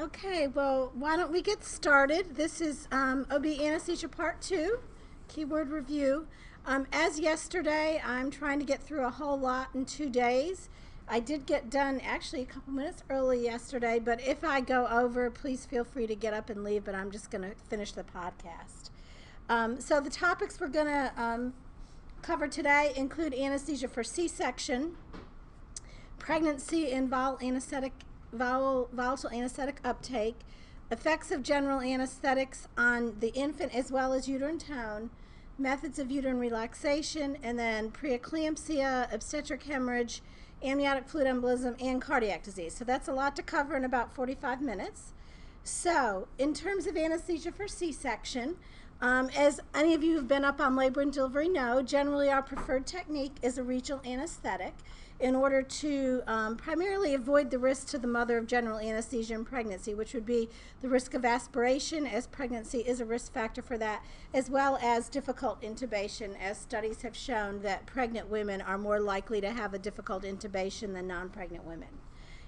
Okay, well, why don't we get started? This is OB Anesthesia Part 2, Keyword Review. As yesterday, I'm trying to get through a whole lot in 2 days. I did get done actually a couple minutes early yesterday, but if I go over, please feel free to get up and leave, but I'm just going to finish the podcast. So the topics we're going to cover today include anesthesia for C-section, pregnancy and volatile anesthetic uptake, effects of general anesthetics on the infant as well as uterine tone, methods of uterine relaxation, and then preeclampsia, obstetric hemorrhage, amniotic fluid embolism, and cardiac disease. So that's a lot to cover in about 45 minutes. So in terms of anesthesia for C-section, as any of you who've been up on labor and delivery know, generally our preferred technique is a regional anesthetic in order to primarily avoid the risk to the mother of general anesthesia in pregnancy, which would be the risk of aspiration, as pregnancy is a risk factor for that, as well as difficult intubation, as studies have shown that pregnant women are more likely to have a difficult intubation than non-pregnant women.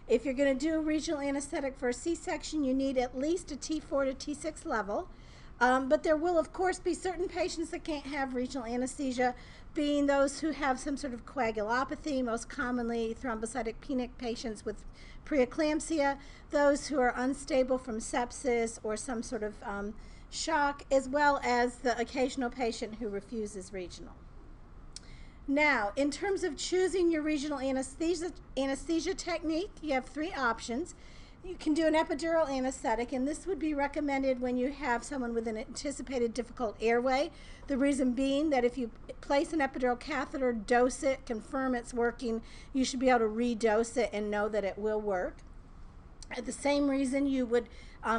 If you're going to do a regional anesthetic for a C-section, you need at least a T4 to T6 level. But there will, of course, be certain patients that can't have regional anesthesia, being those who have some sort of coagulopathy, most commonly thrombocytopenic patients with preeclampsia, those who are unstable from sepsis or some sort of shock, as well as the occasional patient who refuses regional. Now, in terms of choosing your regional anesthesia technique, you have 3 options. You can do an epidural anesthetic, and this would be recommended when you have someone with an anticipated difficult airway. The reason being that if you place an epidural catheter, dose it, confirm it's working, you should be able to redose it and know that it will work. The same reason you would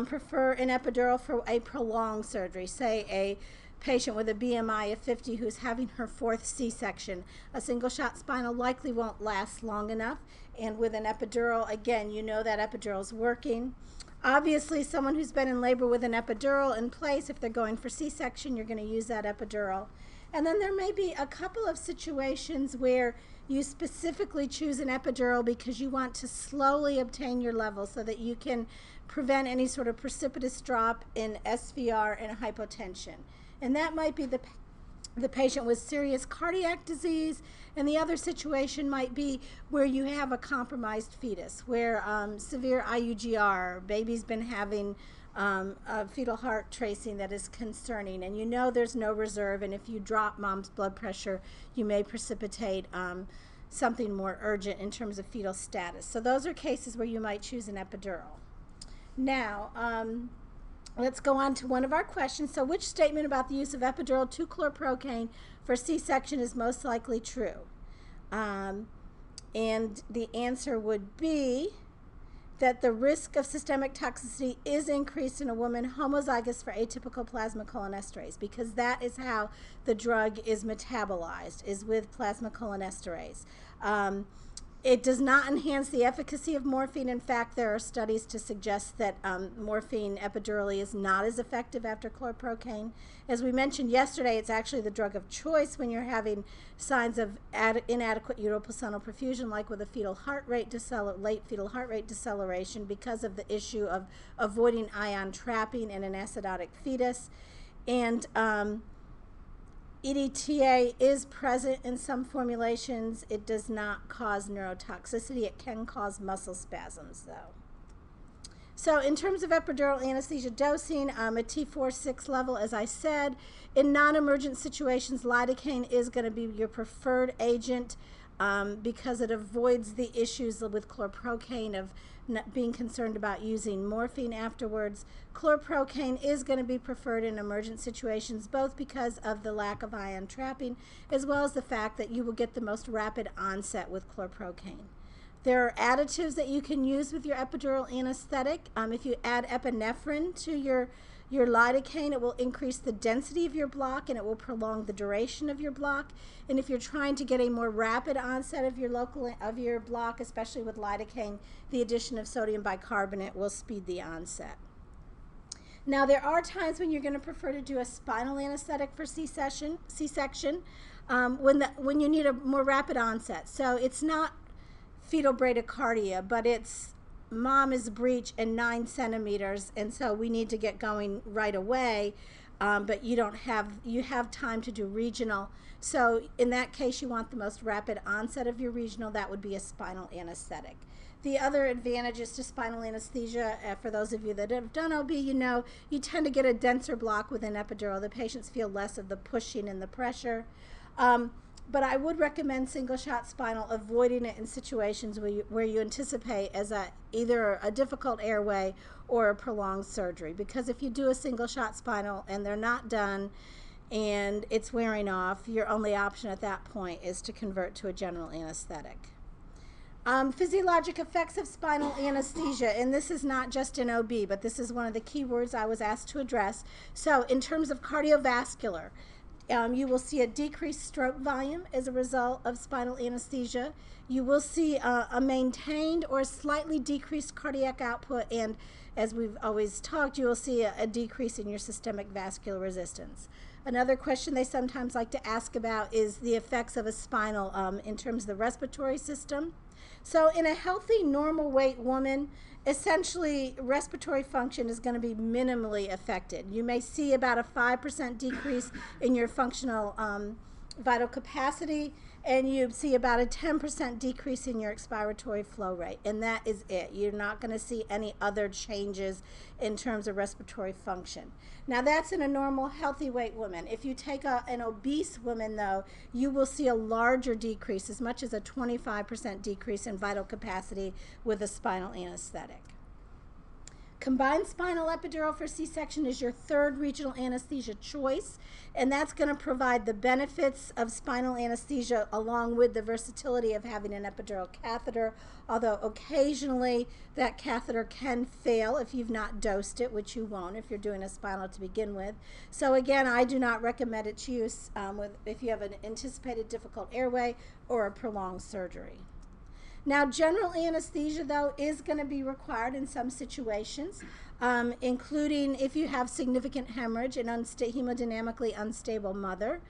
prefer an epidural for a prolonged surgery, say a patient with a BMI of 50 who's having her 4th C-section. A single shot spinal likely won't last long enough, and with an epidural, again, you know that epidural is working. Obviously, someone who's been in labor with an epidural in place, if they're going for C-section, you're going to use that epidural. And then there may be a couple of situations where you specifically choose an epidural because you want to slowly obtain your level so that you can prevent any sort of precipitous drop in SVR and hypotension. And that might be the patient with serious cardiac disease, and the other situation might be where you have a compromised fetus, where severe IUGR, baby's been having a fetal heart tracing that is concerning, and you know there's no reserve, and if you drop mom's blood pressure, you may precipitate something more urgent in terms of fetal status. So those are cases where you might choose an epidural. Now, let's go on to one of our questions. So which statement about the use of epidural 2-chlorprocaine for C-section is most likely true? And the answer would be that the risk of systemic toxicity is increased in a woman homozygous for atypical plasmacholinesterase, because that is how the drug is metabolized, is with plasmacholinesterase. It does not enhance the efficacy of morphine. In fact, there are studies to suggest that morphine epidurally is not as effective after chlorprocaine. As we mentioned yesterday, it's actually the drug of choice when you're having signs of inadequate uteroplacental perfusion, like with a fetal heart rate late fetal heart rate deceleration, because of the issue of avoiding ion trapping in an acidotic fetus. And EDTA is present in some formulations. It does not cause neurotoxicity. It can cause muscle spasms, though. So in terms of epidural anesthesia dosing, a T4-6 level, as I said. In non-emergent situations, lidocaine is going to be your preferred agent because it avoids the issues with chlorprocaine of not being concerned about using morphine afterwards. Chlorprocaine is going to be preferred in emergent situations, both because of the lack of ion trapping, as well as the fact that you will get the most rapid onset with chlorprocaine. There are additives that you can use with your epidural anesthetic. If you add epinephrine to your lidocaine, it will increase the density of your block and it will prolong the duration of your block. And if you're trying to get a more rapid onset of your block, especially with lidocaine, the addition of sodium bicarbonate will speed the onset. Now, there are times when you're going to prefer to do a spinal anesthetic for C-section when you need a more rapid onset. So it's not fetal bradycardia, but it's mom is breech and 9 centimeters, and so we need to get going right away. But you have time to do regional. So in that case, you want the most rapid onset of your regional. That would be a spinal anesthetic. The other advantages to spinal anesthesia, for those of you that have done OB, you tend to get a denser block with an epidural. The patients feel less of the pushing and the pressure. But I would recommend single shot spinal, avoiding it in situations where you anticipate as either a difficult airway or a prolonged surgery. Because if you do a single shot spinal and they're not done and it's wearing off, your only option at that point is to convert to a general anesthetic. Physiologic effects of spinal anesthesia, and this is not just in OB, but this is one of the key words I was asked to address. So in terms of cardiovascular, you will see a decreased stroke volume as a result of spinal anesthesia. You will see a maintained or slightly decreased cardiac output, and as we've always talked, you will see a decrease in your systemic vascular resistance. Another question they sometimes like to ask about is the effects of a spinal in terms of the respiratory system. So in a healthy, normal weight woman, essentially respiratory function is going to be minimally affected. You may see about a 5% decrease in your functional vital capacity, and you see about a 10% decrease in your expiratory flow rate, and that is it. You're not going to see any other changes in terms of respiratory function. Now that's in a normal, healthy weight woman. If you take an obese woman, though, you will see a larger decrease, as much as a 25% decrease in vital capacity with a spinal anesthetic. Combined spinal epidural for C-section is your third regional anesthesia choice, and that's going to provide the benefits of spinal anesthesia along with the versatility of having an epidural catheter, although occasionally that catheter can fail if you've not dosed it, which you won't if you're doing a spinal to begin with. So again, I do not recommend its use if you have an anticipated difficult airway or a prolonged surgery. Now, general anesthesia, though, is going to be required in some situations, including if you have significant hemorrhage, an hemodynamically unstable mother,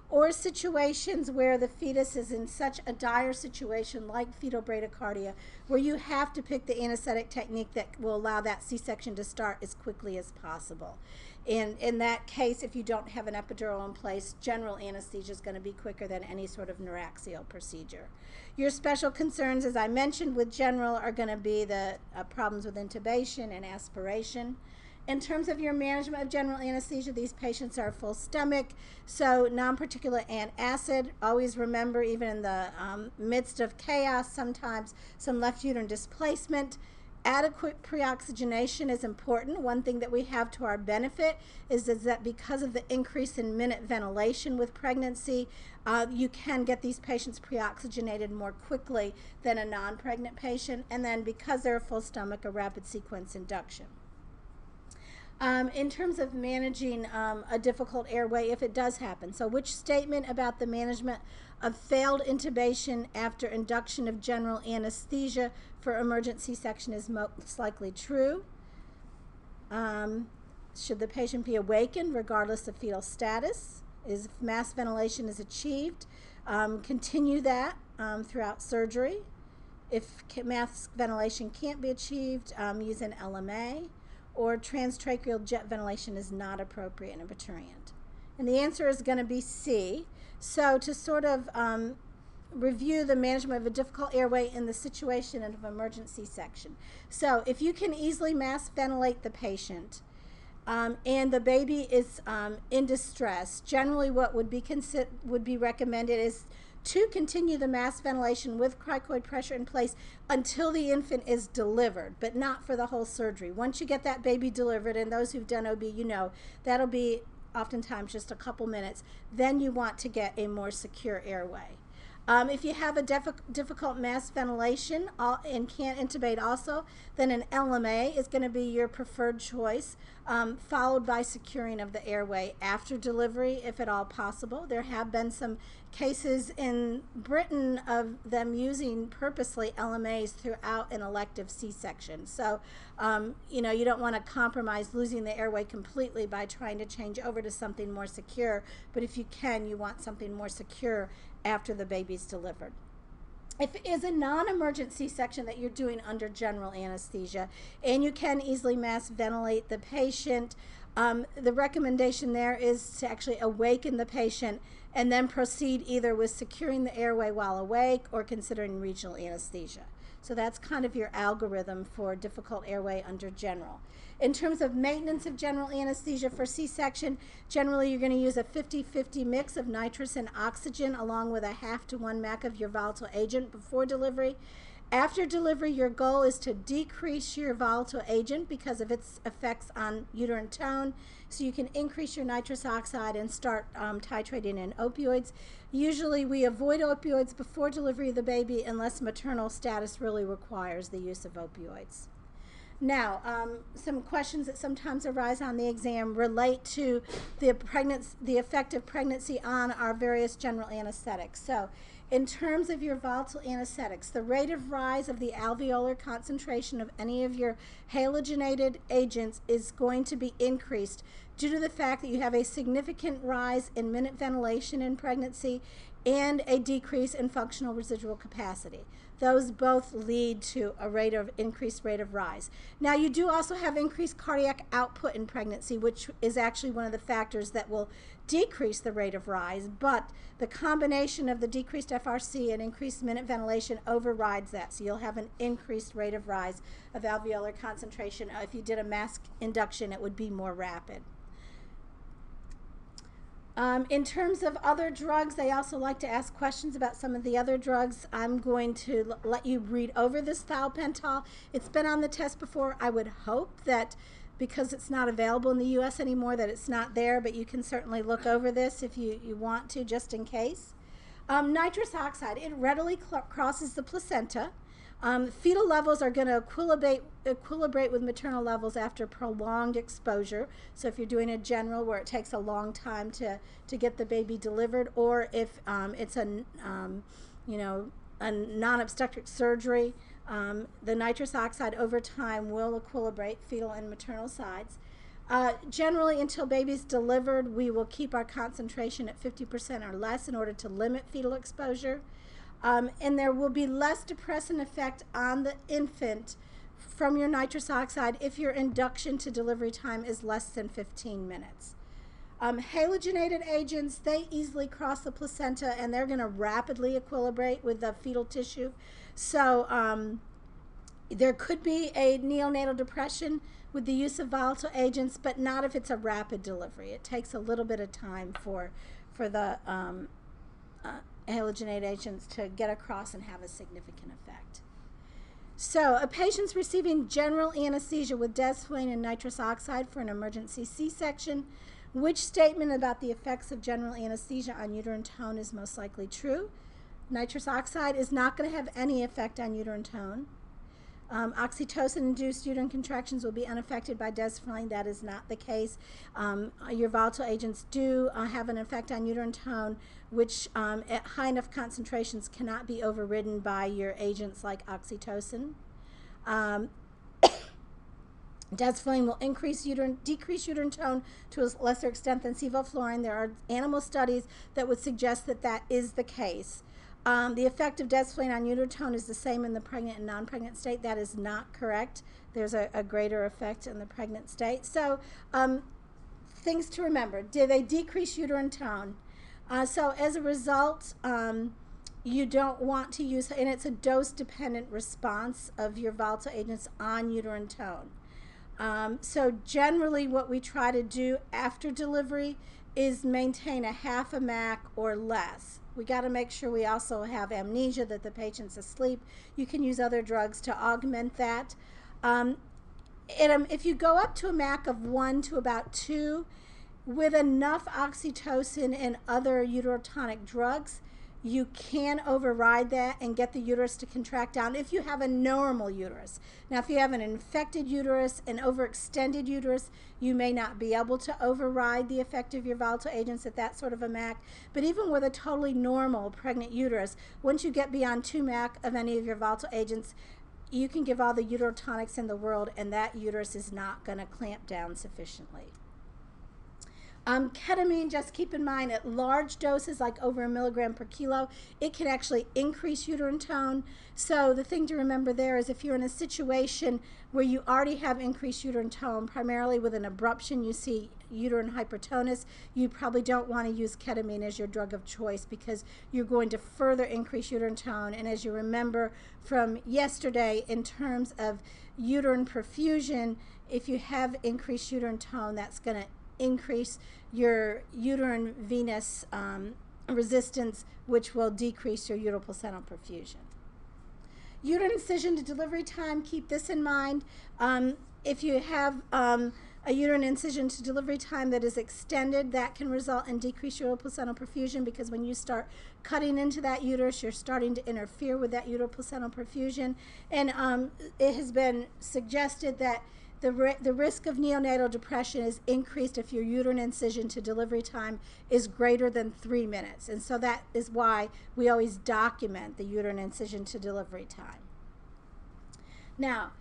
or situations where the fetus is in such a dire situation like fetal bradycardia, where you have to pick the anesthetic technique that will allow that C-section to start as quickly as possible. And in that case, if you don't have an epidural in place, general anesthesia is going to be quicker than any sort of neuraxial procedure. Your special concerns, as I mentioned, with general are going to be the problems with intubation and aspiration. In terms of your management of general anesthesia, these patients are full stomach, so non-particulate antacid. Always remember, even in the midst of chaos, sometimes some left uterine displacement. Adequate pre-oxygenation is important. One thing that we have to our benefit is that because of the increase in minute ventilation with pregnancy, you can get these patients pre-oxygenated more quickly than a non-pregnant patient. And then because they're a full stomach, a rapid sequence induction. In terms of managing a difficult airway, if it does happen. So which statement about the management of failed intubation after induction of general anesthesia for emergent C-section is most likely true? Should the patient be awakened regardless of fetal status? If mass ventilation is achieved, continue that throughout surgery. If mass ventilation can't be achieved, use an LMA. Or transtracheal jet ventilation is not appropriate in a parturient. And the answer is going to be C. So to sort of review the management of a difficult airway in the situation of emergent C-section. So if you can easily mass ventilate the patient and the baby is in distress, generally what would be recommended is to continue the mass ventilation with cricoid pressure in place until the infant is delivered, but not for the whole surgery. Once you get that baby delivered, and those who've done OB, you know, that'll be oftentimes just a couple minutes, then you want to get a more secure airway. If you have a difficult mass ventilation and can't intubate also, then an LMA is going to be your preferred choice, followed by securing of the airway after delivery, if at all possible. There have been some cases in Britain of them using purposely LMAs throughout an elective C-section. So, you know, you don't want to compromise losing the airway completely by trying to change over to something more secure, but if you can, you want something more secure after the baby's delivered. if it is a non-emergent C-section that you're doing under general anesthesia, and you can easily mass ventilate the patient, the recommendation there is to actually awaken the patient and then proceed either with securing the airway while awake or considering regional anesthesia. So that's kind of your algorithm for difficult airway under general. In terms of maintenance of general anesthesia for C-section, generally you're going to use a 50-50 mix of nitrous and oxygen along with a 1/2 to 1 mac of your volatile agent before delivery. After delivery, your goal is to decrease your volatile agent because of its effects on uterine tone, so you can increase your nitrous oxide and start titrating in opioids. Usually we avoid opioids before delivery of the baby unless maternal status really requires the use of opioids. Now, some questions that sometimes arise on the exam relate to the effect of pregnancy on our various general anesthetics. So, in terms of your volatile anesthetics, the rate of rise of the alveolar concentration of any of your halogenated agents is going to be increased due to the fact that you have a significant rise in minute ventilation in pregnancy and a decrease in functional residual capacity. Those both lead to a increased rate of rise. Now, you do also have increased cardiac output in pregnancy, which is actually one of the factors that will decrease the rate of rise, but the combination of the decreased FRC and increased minute ventilation overrides that, so you'll have an increased rate of rise of alveolar concentration. If you did a mask induction, it would be more rapid. In terms of other drugs, they also like to ask questions about some of the other drugs. I'm going to let you read over this thiopental. It's been on the test before. I would hope that because it's not available in the U.S. anymore that it's not there, but you can certainly look over this if you want to, just in case. Nitrous oxide, it readily crosses the placenta. Fetal levels are going to equilibrate with maternal levels after prolonged exposure. So if you're doing a general where it takes a long time to get the baby delivered, or if it's a non-obstetric surgery, the nitrous oxide over time will equilibrate fetal and maternal sides. Generally, until baby's delivered, we will keep our concentration at 50% or less in order to limit fetal exposure. And there will be less depressant effect on the infant from your nitrous oxide if your induction to delivery time is less than 15 minutes. Halogenated agents, they easily cross the placenta and they're going to rapidly equilibrate with the fetal tissue. So there could be a neonatal depression with the use of volatile agents, but not if it's a rapid delivery. It takes a little bit of time for the halogenated agents to get across and have a significant effect. So a patient's receiving general anesthesia with desflurane and nitrous oxide for an emergency C-section. Which statement about the effects of general anesthesia on uterine tone is most likely true? Nitrous oxide is not going to have any effect on uterine tone. Oxytocin-induced uterine contractions will be unaffected by desflurane. That is not the case. Your volatile agents do have an effect on uterine tone, which at high enough concentrations cannot be overridden by your agents like oxytocin. Desflurane will decrease uterine tone to a lesser extent than sevoflurane. There are animal studies that would suggest that that is the case. The effect of desflurane on uterine tone is the same in the pregnant and non-pregnant state. That is not correct. There's a greater effect in the pregnant state. So things to remember. Do they decrease uterine tone? So as a result, you don't want to use, and it's a dose-dependent response of your volatile agents on uterine tone. So generally what we try to do after delivery is maintain a 1/2 MAC or less. We got to make sure we also have amnesia, that the patient's asleep. You can use other drugs to augment that. If you go up to a MAC of 1 to about 2, with enough oxytocin and other uterotonic drugs, you can override that and get the uterus to contract down if you have a normal uterus. Now, if you have an infected uterus, an overextended uterus, you may not be able to override the effect of your volatile agents at that sort of a MAC. But even with a totally normal pregnant uterus, once you get beyond 2 MAC of any of your volatile agents, you can give all the uterotonics in the world and that uterus is not going to clamp down sufficiently. Ketamine, just keep in mind, at large doses, like over 1 milligram per kilo, it can actually increase uterine tone. So the thing to remember there is if you're in a situation where you already have increased uterine tone, primarily with an abruption, you see uterine hypertonus, you probably don't want to use ketamine as your drug of choice because you're going to further increase uterine tone. And as you remember from yesterday, in terms of uterine perfusion, if you have increased uterine tone, that's going to increase your uterine venous resistance, which will decrease your uteroplacental perfusion. Uterine incision to delivery time, keep this in mind. If you have a uterine incision to delivery time that is extended, that can result in decreased uteroplacental perfusion because when you start cutting into that uterus, you're starting to interfere with that uteroplacental perfusion. And it has been suggested that the risk of neonatal depression is increased if your uterine incision to delivery time is greater than 3 minutes. And so that is why we always document the uterine incision to delivery time. Now,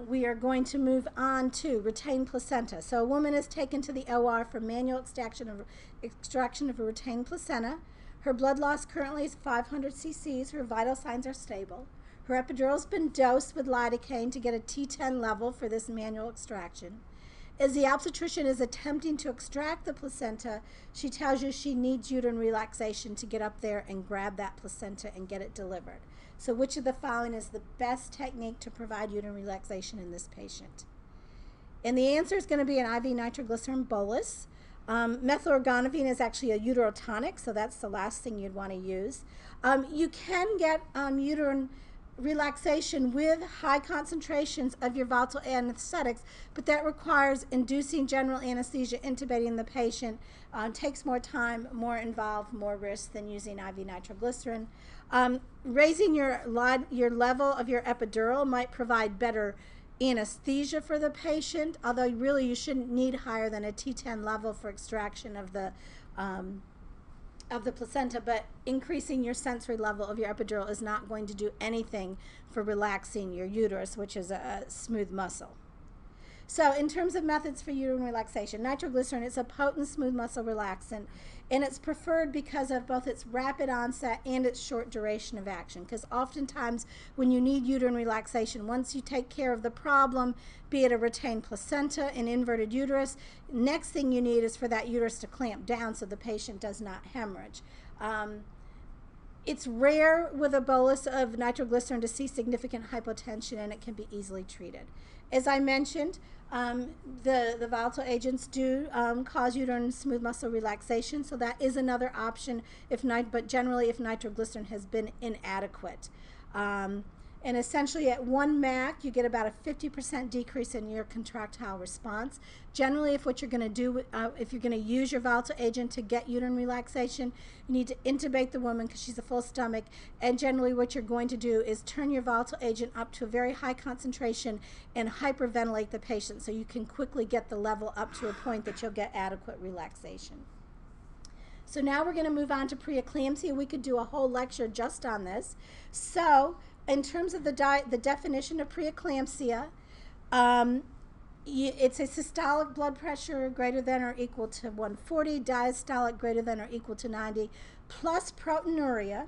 we are going to move on to retained placenta. So a woman is taken to the OR for manual extraction of a retained placenta. Her blood loss currently is 500 cc's. Her vital signs are stable. Her epidural has been dosed with lidocaine to get a T10 level for this manual extraction. As the obstetrician is attempting to extract the placenta, she tells you she needs uterine relaxation to get up there and grab that placenta and get it delivered. So which of the following is the best technique to provide uterine relaxation in this patient? And the answer is going to be an IV nitroglycerin bolus. Methyl-orgonovine is actually a uterotonic, so that's the last thing you'd want to use. You can get uterine relaxation with high concentrations of your volatile anesthetics, but that requires inducing general anesthesia, intubating the patient, takes more time, more involved, more risk than using IV nitroglycerin. Raising your level of your epidural might provide better anesthesia for the patient, although really you shouldn't need higher than a T10 level for extraction of the placenta, but increasing your sensory level of your epidural is not going to do anything for relaxing your uterus, which is a smooth muscle. So in terms of methods for uterine relaxation, nitroglycerin is a potent smooth muscle relaxant, and it's preferred because of both its rapid onset and its short duration of action, because oftentimes when you need uterine relaxation, once you take care of the problem, be it a retained placenta, an inverted uterus, next thing you need is for that uterus to clamp down so the patient does not hemorrhage. It's rare with a bolus of nitroglycerin to see significant hypotension, and it can be easily treated. As I mentioned, the volatile agents do cause uterine smooth muscle relaxation, so that is another option, but generally if nitroglycerin has been inadequate. And essentially at 1 MAC, you get about a 50% decrease in your contractile response. Generally, if what you're going to do, if you're going to use your volatile agent to get uterine relaxation, you need to intubate the woman because she's a full stomach. And generally what you're going to do is turn your volatile agent up to a very high concentration and hyperventilate the patient so you can quickly get the level up to a point that you'll get adequate relaxation. So now we're going to move on to preeclampsia. We could do a whole lecture just on this. So in terms of the definition of preeclampsia, it's a systolic blood pressure greater than or equal to 140, diastolic greater than or equal to 90, plus proteinuria.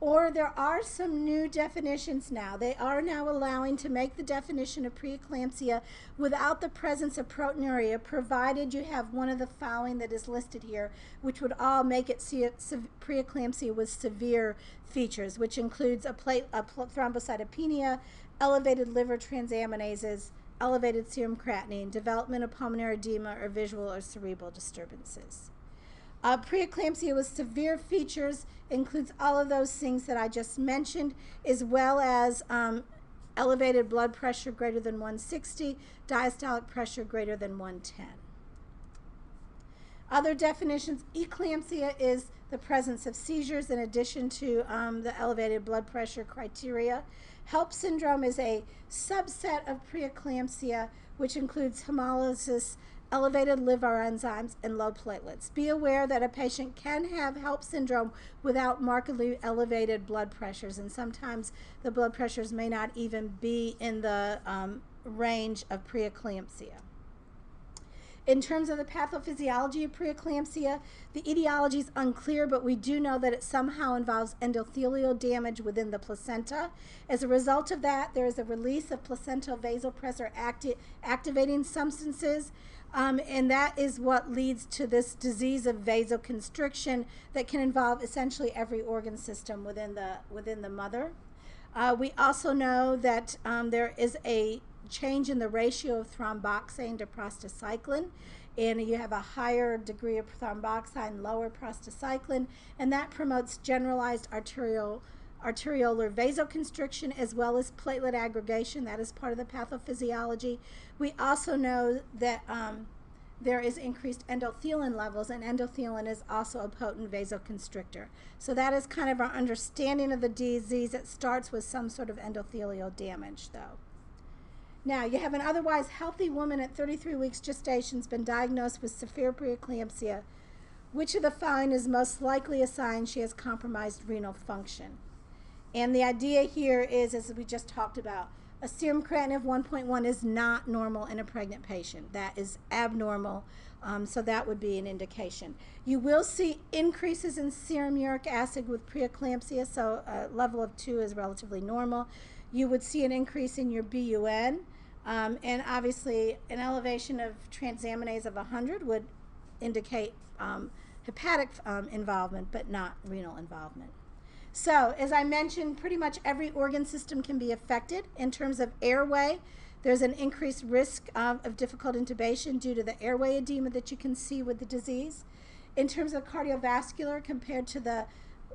Or there are some new definitions now. They are now allowing to make the definition of preeclampsia without the presence of proteinuria, provided you have one of the following that is listed here, which would all make it preeclampsia with severe features, which includes a thrombocytopenia, elevated liver transaminases, elevated serum creatinine, development of pulmonary edema, or visual or cerebral disturbances. Preeclampsia with severe features includes all of those things that I just mentioned, as well as elevated blood pressure greater than 160, diastolic pressure greater than 110. Other definitions: eclampsia is the presence of seizures in addition to the elevated blood pressure criteria. HELP syndrome is a subset of preeclampsia, which includes hemolysis, elevated liver enzymes, and low platelets. Be aware that a patient can have HELP syndrome without markedly elevated blood pressures, and sometimes the blood pressures may not even be in the range of preeclampsia. In terms of the pathophysiology of preeclampsia, the etiology is unclear, but we do know that it somehow involves endothelial damage within the placenta. As a result of that, there is a release of placental vasopressor activating substances, and that is what leads to this disease of vasoconstriction that can involve essentially every organ system within the mother. We also know that there is a change in the ratio of thromboxane to prostacyclin, and you have a higher degree of thromboxane, lower prostacyclin, and that promotes generalized arteriolar vasoconstriction as well as platelet aggregation. That is part of the pathophysiology. We also know that there is increased endothelin levels, and endothelin is also a potent vasoconstrictor. So that is kind of our understanding of the disease. It starts with some sort of endothelial damage, though. Now, you have an otherwise healthy woman at 33 weeks gestation has been diagnosed with severe preeclampsia. Which of the following is most likely a sign she has compromised renal function? And the idea here is, as we just talked about, a serum creatinine of 1.1 is not normal in a pregnant patient. That is abnormal, so that would be an indication. You will see increases in serum uric acid with preeclampsia, so a level of 2 is relatively normal. You would see an increase in your BUN, and obviously an elevation of transaminase of 100 would indicate hepatic involvement, but not renal involvement. So, as I mentioned, pretty much every organ system can be affected. In terms of airway, there's an increased risk of difficult intubation due to the airway edema that you can see with the disease. In terms of cardiovascular, compared to the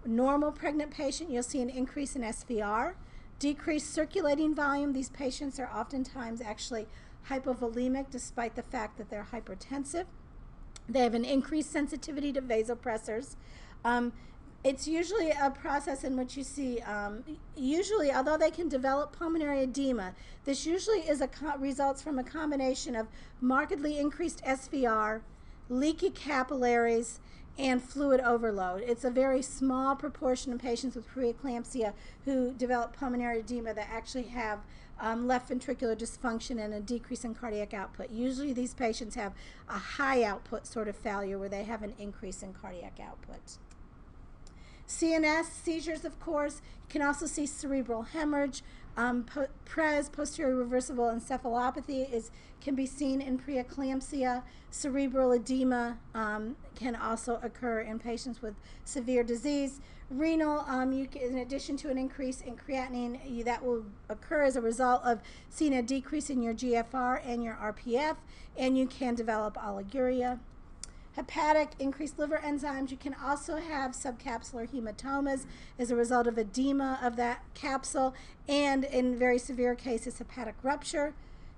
normal pregnant patient, you'll see an increase in SVR. Decreased circulating volume. These patients are oftentimes actually hypovolemic despite the fact that they're hypertensive. They have an increased sensitivity to vasopressors. It's usually a process in which you see, usually, although they can develop pulmonary edema, this usually is results from a combination of markedly increased SVR, leaky capillaries, and fluid overload. It's a very small proportion of patients with preeclampsia who develop pulmonary edema that actually have left ventricular dysfunction and a decrease in cardiac output. Usually these patients have a high output sort of failure where they have an increase in cardiac output. CNS seizures, of course. You can also see cerebral hemorrhage. Posterior reversible encephalopathy can be seen in preeclampsia. Cerebral edema can also occur in patients with severe disease. Renal, in addition to an increase in creatinine, that will occur as a result of seeing a decrease in your GFR and your RPF, and you can develop oliguria. Hepatic, increased liver enzymes. You can also have subcapsular hematomas as a result of edema of that capsule, and in very severe cases, hepatic rupture.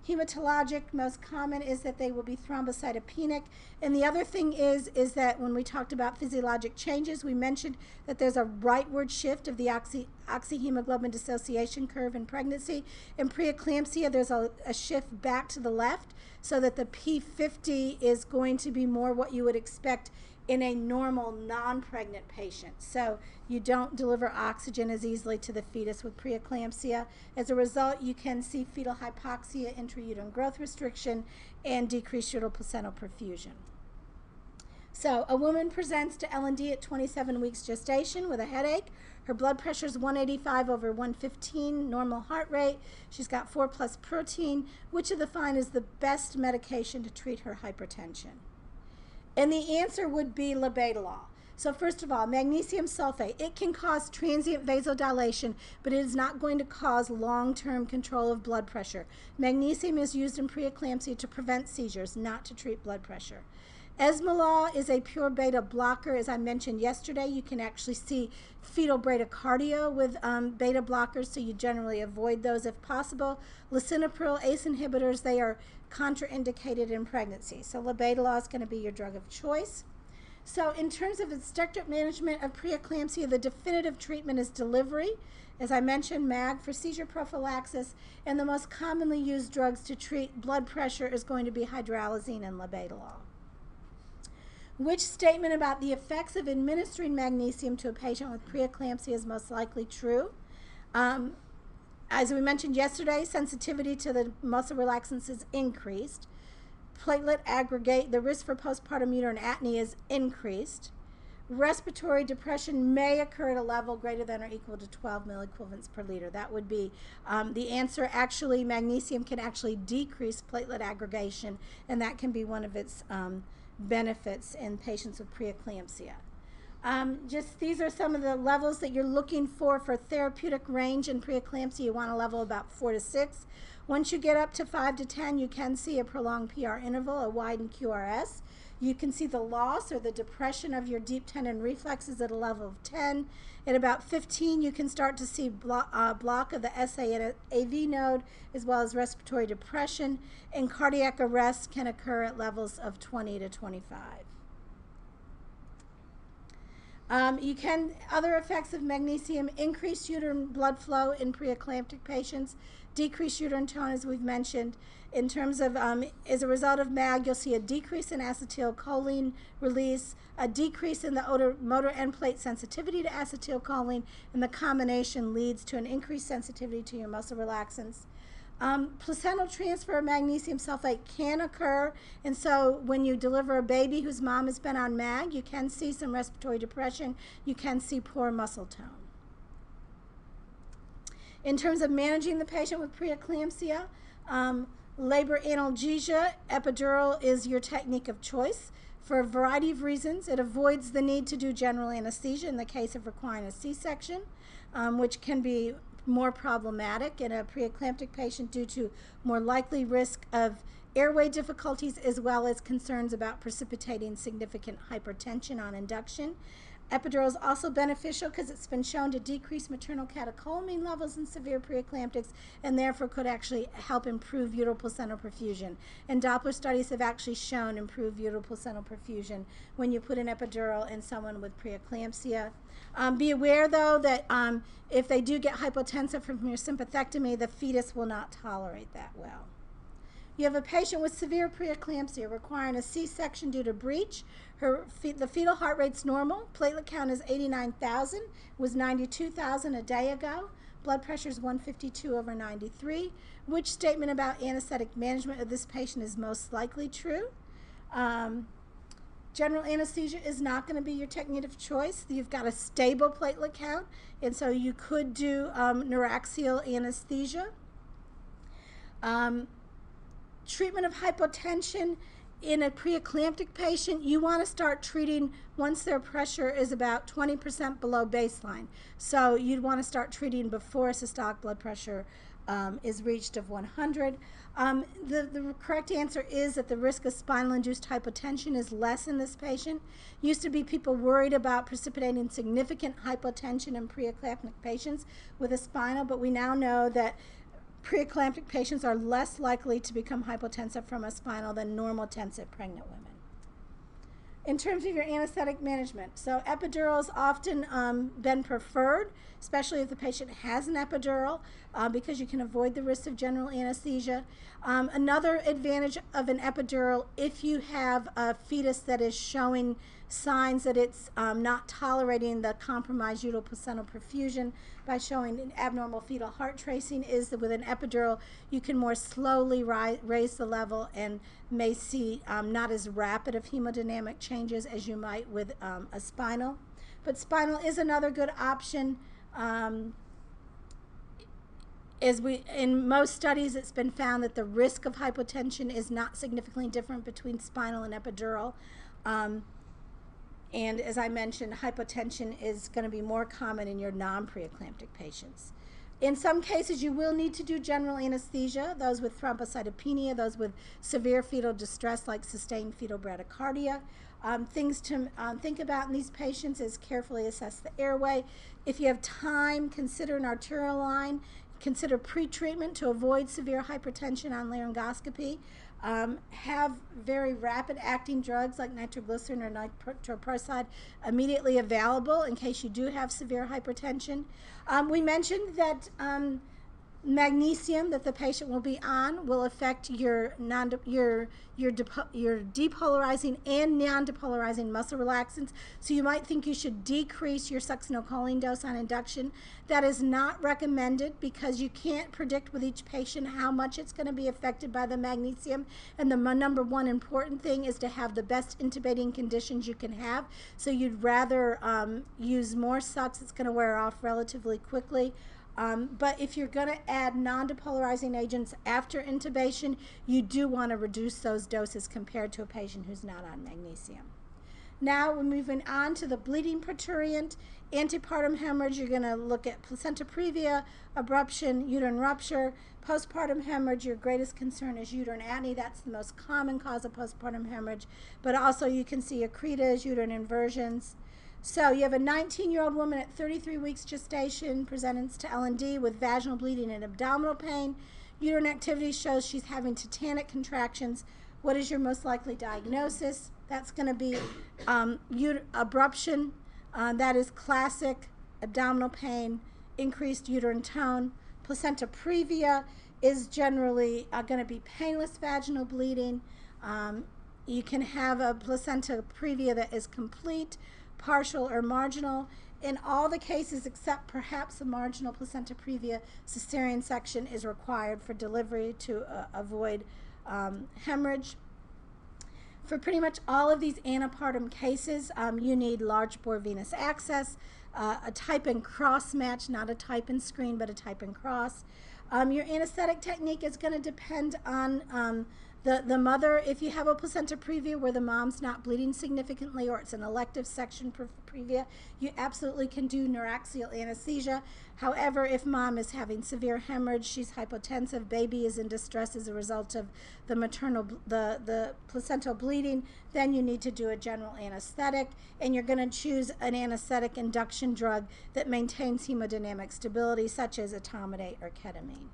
Hematologic, most common is that they will be thrombocytopenic. And the other thing is that when we talked about physiologic changes, we mentioned that there's a rightward shift of the oxyhemoglobin dissociation curve in pregnancy. In preeclampsia, there's a shift back to the left, so that the P50 is going to be more what you would expect in a normal non-pregnant patient. So you don't deliver oxygen as easily to the fetus with preeclampsia. As a result, you can see fetal hypoxia, intrauterine growth restriction, and decreased uteroplacental perfusion. So a woman presents to L&D at 27 weeks gestation with a headache. Her blood pressure is 185/115, normal heart rate. She's got 4+ protein. Which of the following is the best medication to treat her hypertension? And the answer would be labetalol. So first of all, magnesium sulfate, it can cause transient vasodilation, but it is not going to cause long-term control of blood pressure. Magnesium is used in preeclampsia to prevent seizures, not to treat blood pressure. Esmolol is a pure beta blocker. As I mentioned yesterday, you can actually see fetal bradycardia with beta blockers, so you generally avoid those if possible. Lisinopril, ACE inhibitors, they are contraindicated in pregnancy. So labetalol is going to be your drug of choice. So in terms of obstetric management of preeclampsia, the definitive treatment is delivery. As I mentioned, MAG for seizure prophylaxis, and the most commonly used drugs to treat blood pressure is going to be hydralazine and labetalol. Which statement about the effects of administering magnesium to a patient with preeclampsia is most likely true? As we mentioned yesterday, sensitivity to the muscle relaxants is increased. platelet aggregate, the risk for postpartum uterine atony is increased. Respiratory depression may occur at a level greater than or equal to 12 milliequivalents per liter. That would be the answer. Actually, magnesium can actually decrease platelet aggregation, and that can be one of its benefits in patients with preeclampsia. Just these are some of the levels that you're looking for therapeutic range in preeclampsia. You want a level about 4 to 6. Once you get up to 5 to 10, you can see a prolonged PR interval, a widened QRS. You can see the loss or the depression of your deep tendon reflexes at a level of 10. At about 15, you can start to see block of the SA and AV node, as well as respiratory depression, and cardiac arrest can occur at levels of 20 to 25. Other effects of magnesium: increased uterine blood flow in preeclamptic patients, decreased uterine tone, as we've mentioned. In terms of, as a result of MAG, you'll see a decrease in acetylcholine release, a decrease in the motor end plate sensitivity to acetylcholine, and the combination leads to an increased sensitivity to your muscle relaxants. Placental transfer of magnesium sulfate can occur, and so when you deliver a baby whose mom has been on MAG, you can see some respiratory depression, you can see poor muscle tone. In terms of managing the patient with preeclampsia, labor analgesia, epidural is your technique of choice. For a variety of reasons, it avoids the need to do general anesthesia in the case of requiring a C-section, which can be more problematic in a preeclamptic patient due to more likely risk of airway difficulties, as well as concerns about precipitating significant hypertension on induction. Epidural is also beneficial because it's been shown to decrease maternal catecholamine levels in severe preeclamptics, and therefore could actually help improve uteral placental perfusion. And Doppler studies have actually shown improved uteral placental perfusion when you put an epidural in someone with preeclampsia. Be aware, though, that if they do get hypotensive from your sympathectomy, the fetus will not tolerate that well. You have a patient with severe preeclampsia requiring a C-section due to breach. The fetal heart rate's normal. Platelet count is 89,000. Was 92,000 a day ago. Blood pressure is 152/93. Which statement about anesthetic management of this patient is most likely true? General anesthesia is not going to be your technique of choice. You've got a stable platelet count, and so you could do neuraxial anesthesia. Treatment of hypotension in a preeclamptic patient, you want to start treating once their pressure is about 20% below baseline. So you'd want to start treating before systolic blood pressure is reached of 100. The correct answer is that the risk of spinal-induced hypotension is less in this patient. Used to be people worried about precipitating significant hypotension in preeclamptic patients with a spinal, but we now know that preeclamptic patients are less likely to become hypotensive from a spinal than normal-tensive pregnant women. In terms of your anesthetic management, so epidural has often been preferred, especially if the patient has an epidural, because you can avoid the risk of general anesthesia. Another advantage of an epidural, if you have a fetus that is showing signs that it's not tolerating the compromised uteral placental perfusion by showing an abnormal fetal heart tracing, is that with an epidural you can more slowly raise the level and may see not as rapid of hemodynamic changes as you might with a spinal. But spinal is another good option. In most studies, it's been found that the risk of hypotension is not significantly different between spinal and epidural. And as I mentioned, hypotension is going to be more common in your non-preeclamptic patients. In some cases, you will need to do general anesthesia, those with thrombocytopenia, those with severe fetal distress like sustained fetal bradycardia. Things to think about in these patients is carefully assess the airway. If you have time, consider an arterial line. Consider pre-treatment to avoid severe hypertension on laryngoscopy. Have very rapid acting drugs like nitroglycerin or nitroprusside immediately available in case you do have severe hypertension. We mentioned that Magnesium that the patient will be on will affect your depolarizing and non-depolarizing muscle relaxants. So you might think you should decrease your succinylcholine dose on induction. That is not recommended because you can't predict with each patient how much it's going to be affected by the magnesium. And the number one important thing is to have the best intubating conditions you can have. So you'd rather use more sucks. It's going to wear off relatively quickly. But if you're going to add non-depolarizing agents after intubation, you do want to reduce those doses compared to a patient who's not on magnesium. Now we're moving on to the bleeding parturient, antepartum hemorrhage. You're going to look at placenta previa, abruption, uterine rupture. Postpartum hemorrhage, your greatest concern is uterine atony. That's the most common cause of postpartum hemorrhage. But also you can see accretas, uterine inversions. So you have a 19-year-old woman at 33 weeks gestation, presents to L&D with vaginal bleeding and abdominal pain. Uterine activity shows she's having tetanic contractions. What is your most likely diagnosis? That's going to be abruption. That is classic abdominal pain, increased uterine tone. Placenta previa is generally going to be painless vaginal bleeding. You can have a placenta previa that is complete, partial, or marginal. In all the cases except perhaps a marginal placenta previa, cesarean section is required for delivery to avoid hemorrhage. For pretty much all of these antepartum cases, you need large bore venous access, a type and cross match, not a type and screen, but a type and cross. Your anesthetic technique is going to depend on the mother. If you have a placenta previa where the mom's not bleeding significantly or it's an elective section previa, you absolutely can do neuraxial anesthesia. However, if mom is having severe hemorrhage, she's hypotensive, baby is in distress as a result of the placental bleeding, then you need to do a general anesthetic, and you're going to choose an anesthetic induction drug that maintains hemodynamic stability, such as etomidate or ketamine.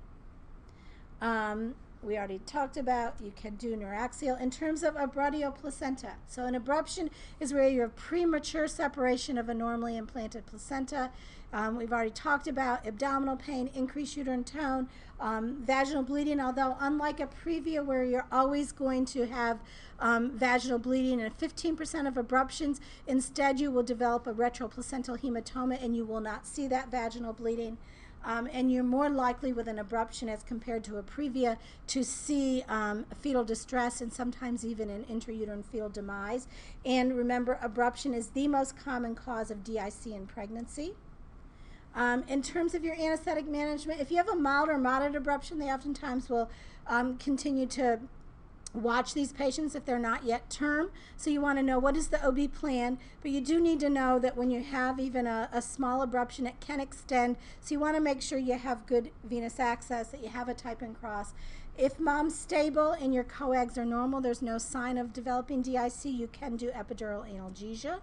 We already talked about you can do neuraxial. In terms of abruptio placenta, so an abruption is where you have premature separation of a normally implanted placenta. We've already talked about abdominal pain, increased uterine tone, vaginal bleeding, although unlike a previa where you're always going to have vaginal bleeding in 15% of abruptions, instead you will develop a retroplacental hematoma and you will not see that vaginal bleeding. And you're more likely with an abruption as compared to a previa to see fetal distress and sometimes even an intrauterine fetal demise. And remember, abruption is the most common cause of DIC in pregnancy. In terms of your anesthetic management, if you have a mild or moderate abruption, they oftentimes will continue to watch these patients if they're not yet term. So you want to know what is the OB plan, but you do need to know that when you have even a small abruption, it can extend. So you want to make sure you have good venous access, that you have a type and cross. If mom's stable and your coags are normal, there's no sign of developing DIC, you can do epidural analgesia.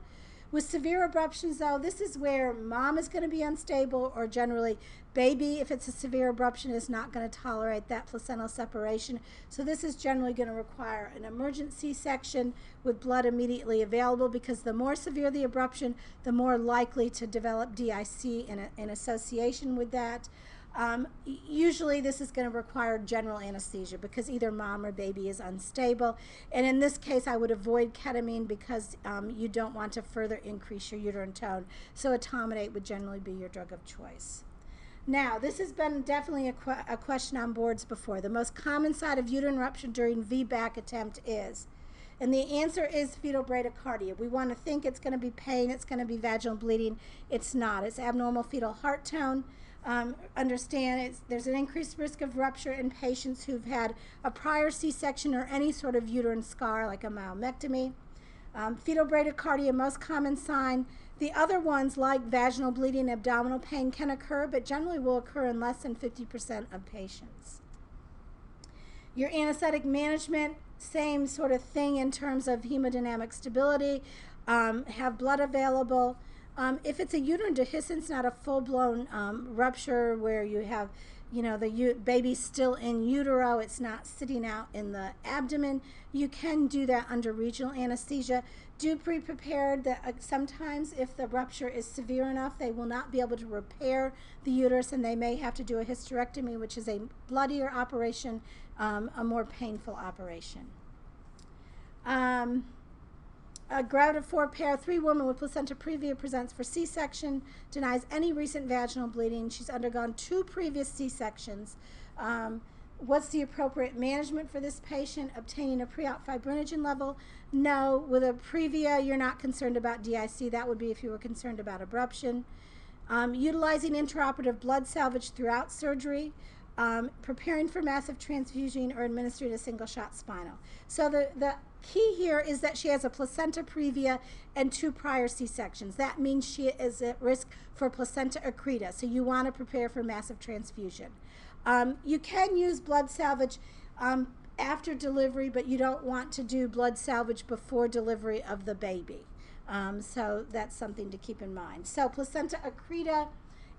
With severe abruptions, though, this is where mom is going to be unstable, or generally baby, if it's a severe abruption, is not going to tolerate that placental separation. So this is generally going to require an emergent C-section with blood immediately available, because the more severe the abruption, the more likely to develop DIC in association with that. Usually this is going to require general anesthesia because either mom or baby is unstable. And in this case, I would avoid ketamine because you don't want to further increase your uterine tone. So etomidate would generally be your drug of choice. Now, this has been definitely a question on boards before. The most common side of uterine rupture during VBAC attempt is, and the answer is fetal bradycardia. We want to think it's going to be pain, it's going to be vaginal bleeding. It's not. It's abnormal fetal heart tone. Understand there's an increased risk of rupture in patients who've had a prior C-section or any sort of uterine scar like a myomectomy. Fetal bradycardia, most common sign. The other ones like vaginal bleeding, abdominal pain can occur, but generally will occur in less than 50% of patients. Your anesthetic management, same sort of thing in terms of hemodynamic stability, have blood available. If it's a uterine dehiscence, not a full-blown rupture where you have you know, the baby's still in utero, it's not sitting out in the abdomen, you can do that under regional anesthesia. Do be prepared that sometimes if the rupture is severe enough, they will not be able to repair the uterus, and they may have to do a hysterectomy, which is a bloodier operation, a more painful operation. A grout of 4 pair, 3 woman with placenta previa presents for C-section, denies any recent vaginal bleeding. She's undergone 2 previous C-sections. What's the appropriate management for this patient? Obtaining a pre-op fibrinogen level? No. With a Previa, you're not concerned about DIC. That would be if you were concerned about abruption. Utilizing intraoperative blood salvage throughout surgery. Preparing for massive transfusion or administering a single shot spinal. So the key here is that she has a placenta previa and 2 prior C-sections. That means she is at risk for placenta accreta, so you want to prepare for massive transfusion. You can use blood salvage after delivery, but you don't want to do blood salvage before delivery of the baby. So that's something to keep in mind. So placenta accreta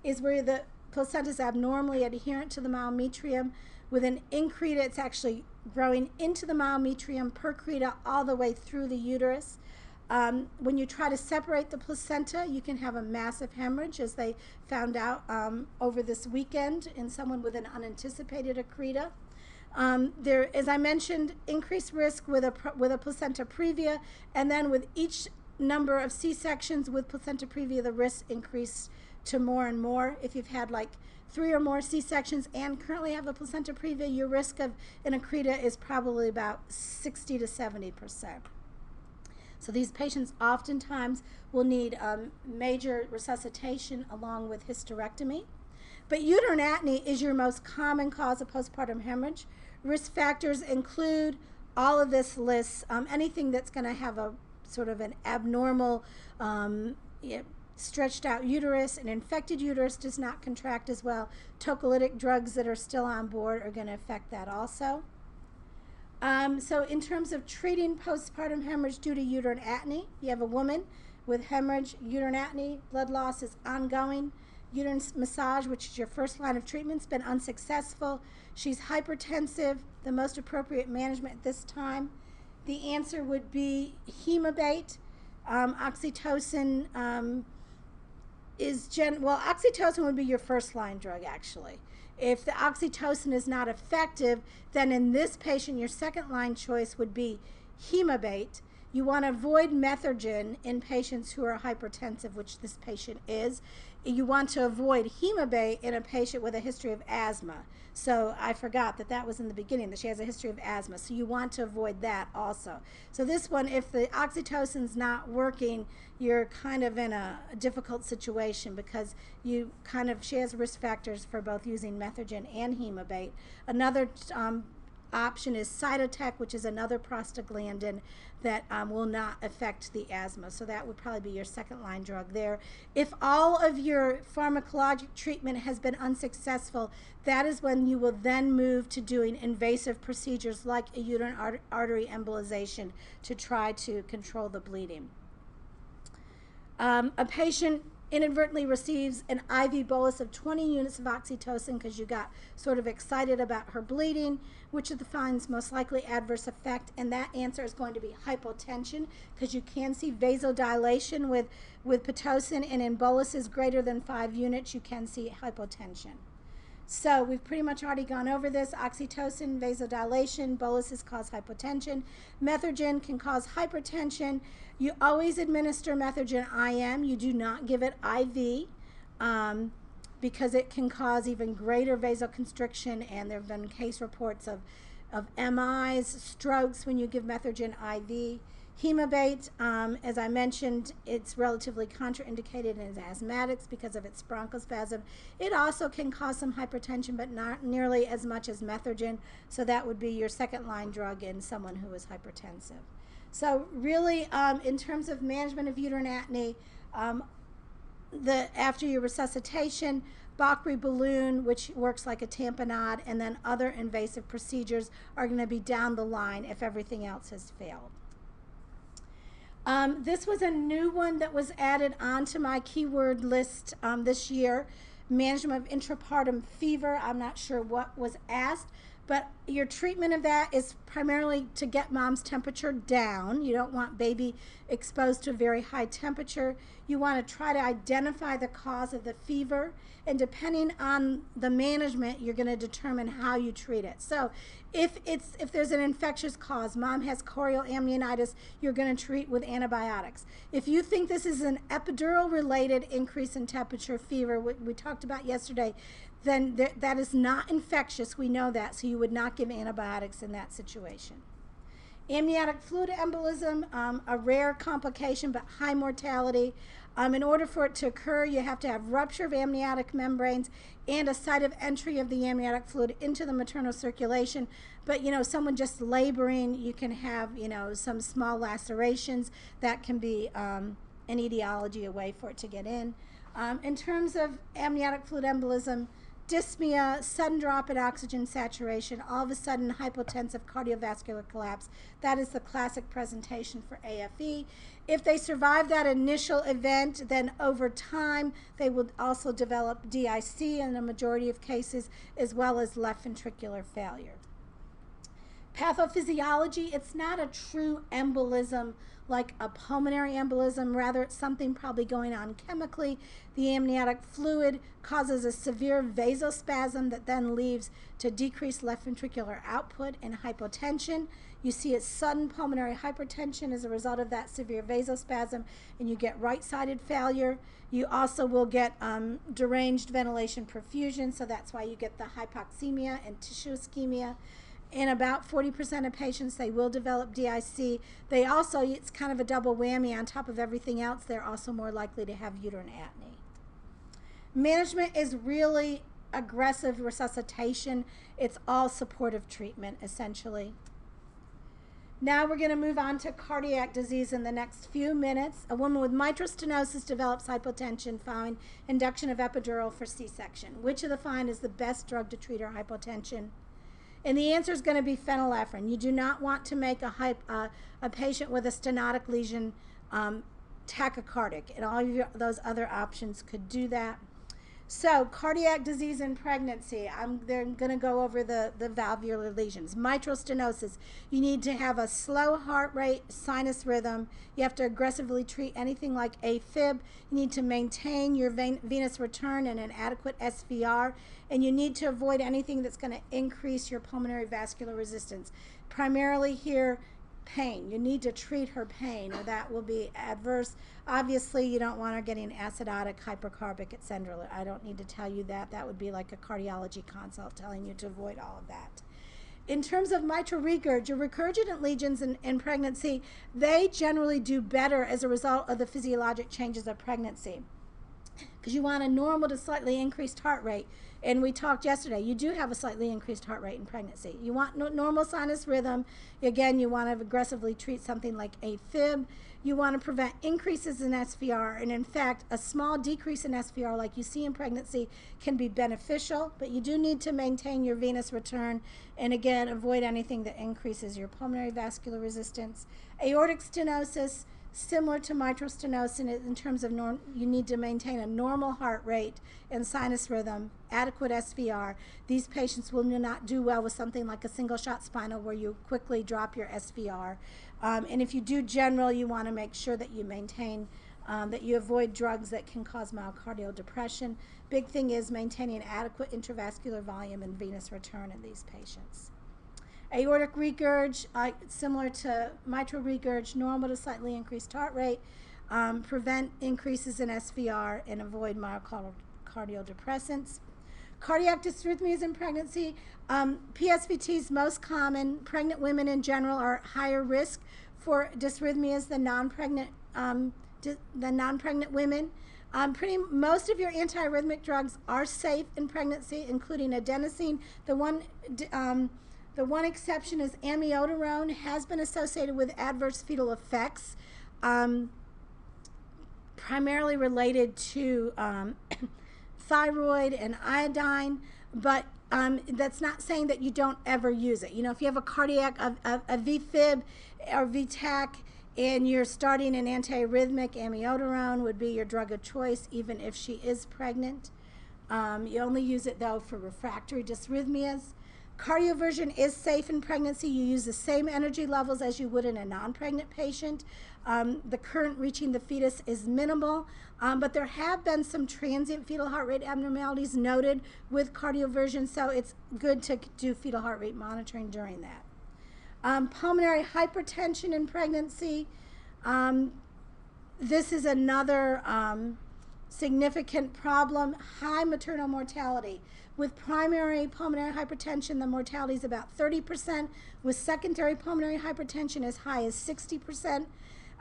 is where the placenta is abnormally adherent to the myometrium. With an increta, it's actually growing into the myometrium per creta all the way through the uterus. When you try to separate the placenta, you can have a massive hemorrhage, as they found out over this weekend in someone with an unanticipated accreta. There, as I mentioned, increased risk with a placenta previa, and then with each number of C-sections with placenta previa, the risk increased to more and more. If you've had like 3 or more C-sections and currently have a placenta previa, your risk of an accreta is probably about 60 to 70%. So these patients oftentimes will need major resuscitation along with hysterectomy. But uterine atony is your most common cause of postpartum hemorrhage. Risk factors include all of this list, anything that's going to have a sort of an abnormal stretched out uterus. An infected uterus does not contract as well. Tocolytic drugs that are still on board are going to affect that also. So in terms of treating postpartum hemorrhage due to uterine atony, you have a woman with hemorrhage, uterine atony, blood loss is ongoing. Uterine massage, which is your first line of treatment, has been unsuccessful. She's hypertensive. The most appropriate management at this time, the answer would be hemabate. Oxytocin oxytocin would be your first line drug, actually. If the oxytocin is not effective, then in this patient, your second line choice would be hemabate. You want to avoid methergin in patients who are hypertensive, which this patient is. You want to avoid hemabate in a patient with a history of asthma. So I forgot that was in the beginning, that she has a history of asthma. So you want to avoid that also. So this one, if the oxytocin's not working, you're kind of in a difficult situation because she has risk factors for both using methergin and hemabate. Another option is Cytotec, which is another prostaglandin that will not affect the asthma. So that would probably be your second line drug there. If all of your pharmacologic treatment has been unsuccessful, that is when you will then move to doing invasive procedures like a uterine artery embolization to try to control the bleeding. A patient inadvertently receives an IV bolus of 20 units of oxytocin because you got sort of excited about her bleeding, which defines most likely adverse effect, and that answer is going to be hypotension because you can see vasodilation with Pitocin, and in boluses greater than 5 units you can see hypotension. So we've pretty much already gone over this. Oxytocin, vasodilation, boluses cause hypotension. Methergin can cause hypertension. You always administer methergin IM. You do not give it IV because it can cause even greater vasoconstriction, and there have been case reports of MIs, strokes when you give methergin IV. Hemabate, as I mentioned, it's relatively contraindicated in asthmatics because of its bronchospasm. It also can cause some hypertension, but not nearly as much as methergin, so that would be your second line drug in someone who is hypertensive. So really, in terms of management of uterine atony, after your resuscitation, Bacri balloon, which works like a tamponade, and then other invasive procedures are going to be down the line if everything else has failed. This was a new one that was added onto my keyword list this year. Management of intrapartum fever, I'm not sure what was asked, but your treatment of that is primarily to get mom's temperature down. You don't want baby exposed to a very high temperature. You want to try to identify the cause of the fever, and depending on the management, you're going to determine how you treat it. So if there's an infectious cause, mom has chorioamnionitis, you're going to treat with antibiotics. If you think this is an epidural related increase in temperature, fever, we talked about yesterday, then that is not infectious. We know that, so you would not give antibiotics in that situation. Amniotic fluid embolism, a rare complication but high mortality. In order for it to occur, you have to have rupture of amniotic membranes and a site of entry of the amniotic fluid into the maternal circulation. But, you know, someone just laboring, you can have, you know, some small lacerations. That can be an etiology, a way for it to get in. In terms of amniotic fluid embolism, dyspnea, sudden drop in oxygen saturation, all of a sudden hypotensive cardiovascular collapse. That is the classic presentation for AFE. If they survive that initial event, then over time they will also develop DIC in a majority of cases, as well as left ventricular failure. Pathophysiology, it's not a true embolism like a pulmonary embolism. Rather, it's something probably going on chemically. The amniotic fluid causes a severe vasospasm that then leads to decreased left ventricular output and hypotension. You see a sudden pulmonary hypertension as a result of that severe vasospasm, and you get right-sided failure. You also will get deranged ventilation perfusion, so that's why you get the hypoxemia and tissue ischemia. In about 40% of patients, they will develop DIC. They also, it's kind of a double whammy on top of everything else, they're also more likely to have uterine atony. Management is really aggressive resuscitation. It's all supportive treatment, essentially. Now we're going to move on to cardiac disease in the next few minutes. A woman with mitral stenosis develops hypotension following induction of epidural for C-section. Which of the following is the best drug to treat her hypotension? And the answer is going to be phenylephrine. You do not want to make a patient with a stenotic lesion tachycardic, and all of those other options could do that. So, cardiac disease in pregnancy, they're going to go over the valvular lesions. Mitral stenosis, you need to have a slow heart rate, sinus rhythm. You have to aggressively treat anything like AFib. You need to maintain your venous return and an adequate SVR. And you need to avoid anything that's going to increase your pulmonary vascular resistance. Primarily here, pain. You need to treat her pain, or that will be adverse. Obviously, you don't want her getting acidotic, hypercarbic, etc. I don't need to tell you that. That would be like a cardiology consult telling you to avoid all of that. In terms of mitral regurg, your recurgent lesions in pregnancy, they generally do better as a result of the physiologic changes of pregnancy, because you want a normal to slightly increased heart rate. And we talked yesterday, you do have a slightly increased heart rate in pregnancy. You want normal sinus rhythm. Again, you want to aggressively treat something like AFib. You want to prevent increases in SVR. And in fact, a small decrease in SVR like you see in pregnancy can be beneficial, but you do need to maintain your venous return. And again, avoid anything that increases your pulmonary vascular resistance. Aortic stenosis, similar to mitral stenosis in terms of you need to maintain a normal heart rate and sinus rhythm, adequate SVR. These patients will not do well with something like a single shot spinal where you quickly drop your SVR. And if you do general, you want to make sure that you maintain, that you avoid drugs that can cause myocardial depression. Big thing is maintaining adequate intravascular volume and venous return in these patients. Aortic regurg, similar to mitral regurg, normal to slightly increased heart rate, prevent increases in SVR, and avoid myocardial depressants. Cardiac dysrhythmias in pregnancy, PSVT is most common. Pregnant women in general are at higher risk for dysrhythmias than non-pregnant women. Most of your antiarrhythmic drugs are safe in pregnancy, including adenosine. The one exception is amiodarone, has been associated with adverse fetal effects, primarily related to thyroid and iodine, but that's not saying that you don't ever use it. You know, if you have a cardiac, a VFib or VTAC, and you're starting an antiarrhythmic, amiodarone would be your drug of choice, even if she is pregnant. You only use it, though, for refractory dysrhythmias. Cardioversion is safe in pregnancy. You use the same energy levels as you would in a non-pregnant patient. The current reaching the fetus is minimal, but there have been some transient fetal heart rate abnormalities noted with cardioversion, so it's good to do fetal heart rate monitoring during that. Pulmonary hypertension in pregnancy. This is another significant problem. High maternal mortality. With primary pulmonary hypertension, the mortality is about 30%. With secondary pulmonary hypertension, as high as 60%.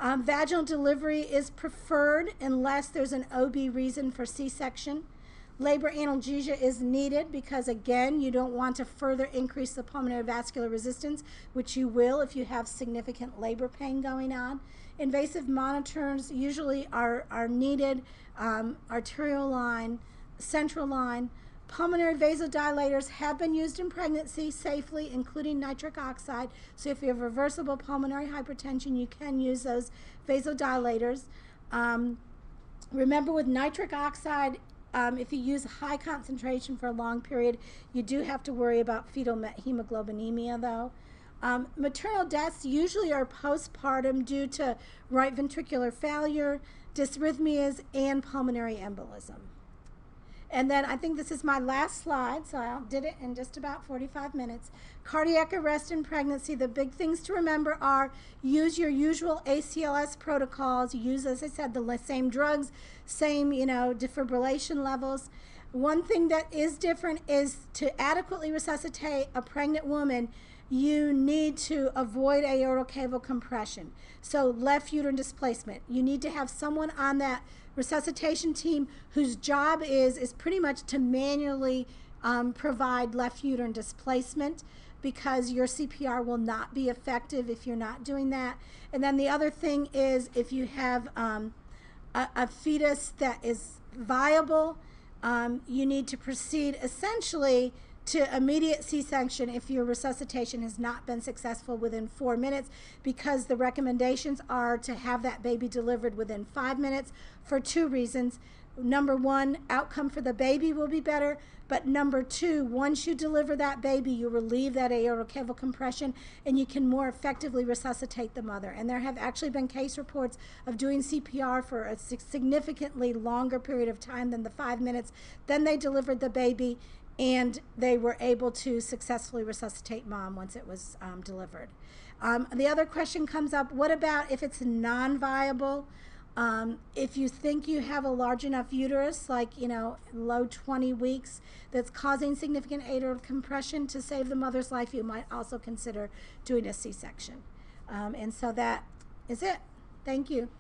Vaginal delivery is preferred unless there's an OB reason for C-section. Labor analgesia is needed because, again, you don't want to further increase the pulmonary vascular resistance, which you will if you have significant labor pain going on. Invasive monitors usually are needed, arterial line, central line. Pulmonary vasodilators have been used in pregnancy safely, including nitric oxide. So if you have reversible pulmonary hypertension, you can use those vasodilators. Remember, with nitric oxide, if you use high concentration for a long period, you do have to worry about fetal hemoglobinemia, though. Maternal deaths usually are postpartum due to right ventricular failure, dysrhythmias, and pulmonary embolism. And then I think this is my last slide, so I did it in just about 45 minutes. Cardiac arrest in pregnancy, the big things to remember are use your usual ACLS protocols. Use, as I said, the same drugs, same, defibrillation levels. One thing that is different is to adequately resuscitate a pregnant woman, you need to avoid aortocaval compression. So left uterine displacement. You need to have someone on that resuscitation team whose job is pretty much to manually provide left uterine displacement, because your CPR will not be effective if you're not doing that. And then the other thing is, if you have a fetus that is viable, you need to proceed essentially to immediate C-section if your resuscitation has not been successful within 4 minutes, because the recommendations are to have that baby delivered within 5 minutes for 2 reasons. Number 1, outcome for the baby will be better, but number 2, once you deliver that baby, you relieve that aortocaval compression and you can more effectively resuscitate the mother. And there have actually been case reports of doing CPR for a significantly longer period of time than the 5 minutes. Then they delivered the baby, and they were able to successfully resuscitate mom once it was delivered. The other question comes up, what about if it's non-viable? If you think you have a large enough uterus, like, low 20 weeks, that's causing significant aortic compression, to save the mother's life, you might also consider doing a C-section. And so that is it. Thank you.